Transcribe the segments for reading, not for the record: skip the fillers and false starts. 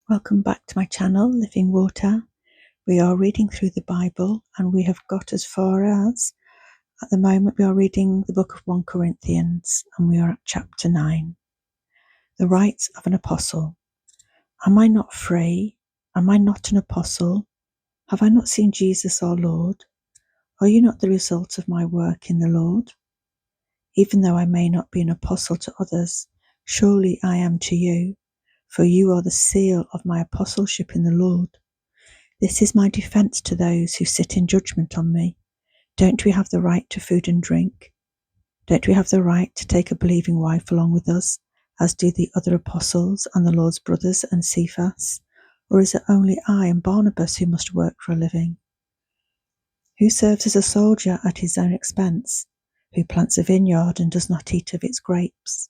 Welcome back to my channel, Living Water. We are reading through the Bible and we have got as far as, at the moment, we are reading the book of 1 Corinthians and we are at chapter 9. The rights of an apostle. Am I not free? Am I not an apostle? Have I not seen Jesus our Lord? Are you not the result of my work in the Lord? Even though I may not be an apostle to others, surely I am to you, for you are the seal of my apostleship in the Lord. This is my defense to those who sit in judgment on me. Don't we have the right to food and drink? Don't we have the right to take a believing wife along with us, as do the other apostles and the Lord's brothers and Cephas? Or is it only I and Barnabas who must work for a living? Who serves as a soldier at his own expense? Who plants a vineyard and does not eat of its grapes?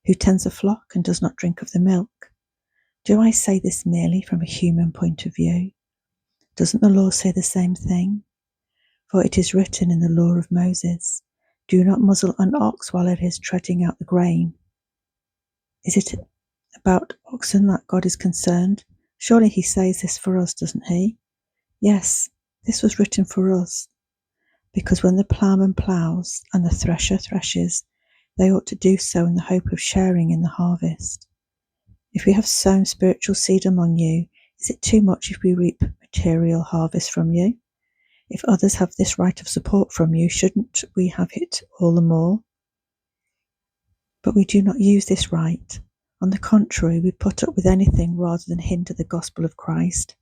Who tends a flock and does not drink of the milk? Do I say this merely from a human point of view? Doesn't the law say the same thing? For it is written in the law of Moses, do not muzzle an ox while it is treading out the grain. Is it about oxen that God is concerned? Surely he says this for us, doesn't he? Yes, this was written for us, because when the ploughman ploughs and the thresher threshes, they ought to do so in the hope of sharing in the harvest. If we have sown spiritual seed among you, is it too much if we reap material harvest from you? If others have this right of support from you, shouldn't we have it all the more? But we do not use this right. On the contrary, we put up with anything rather than hinder the gospel of Christ.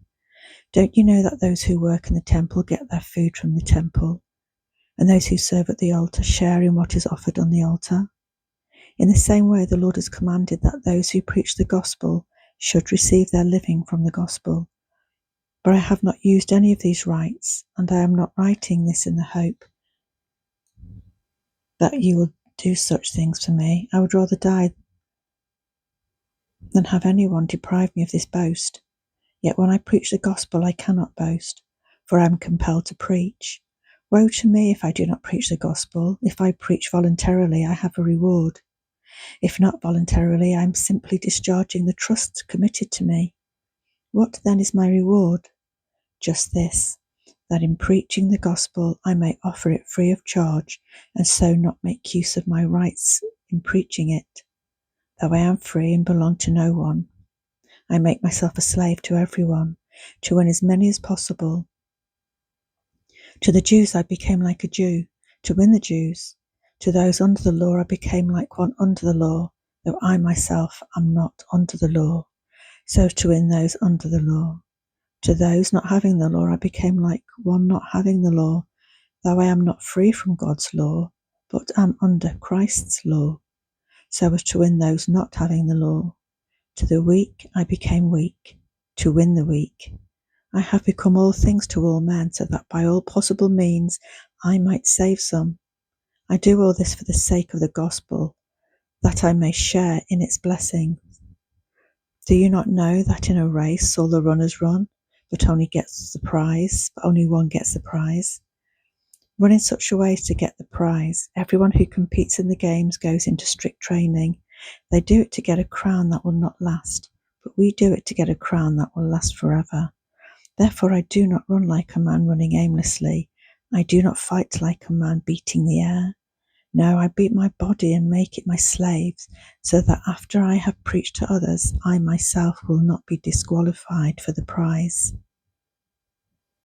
Don't you know that those who work in the temple get their food from the temple, and those who serve at the altar share in what is offered on the altar? In the same way, the Lord has commanded that those who preach the gospel should receive their living from the gospel. But I have not used any of these rights, and I am not writing this in the hope that you will do such things for me. I would rather die than have anyone deprive me of this boast. Yet when I preach the gospel, I cannot boast, for I am compelled to preach. Woe to me if I do not preach the gospel. If I preach voluntarily, I have a reward. If not voluntarily, I am simply discharging the trust committed to me. What then is my reward? Just this, that in preaching the gospel I may offer it free of charge, and so not make use of my rights in preaching it. Though I am free and belong to no one, I make myself a slave to everyone, to win as many as possible. To the Jews I became like a Jew, to win the Jews. To those under the law I became like one under the law, though I myself am not under the law, so to win those under the law. To those not having the law I became like one not having the law, though I am not free from God's law, but am under Christ's law, so as to win those not having the law. To the weak I became weak, to win the weak. I have become all things to all men, so that by all possible means I might save some. I do all this for the sake of the gospel, that I may share in its blessing. Do you not know that in a race all the runners run, but only one gets the prize? Run in such a way as to get the prize. Everyone who competes in the games goes into strict training. They do it to get a crown that will not last, but we do it to get a crown that will last forever. Therefore I do not run like a man running aimlessly. I do not fight like a man beating the air. No, I beat my body and make it my slave, so that after I have preached to others, I myself will not be disqualified for the prize.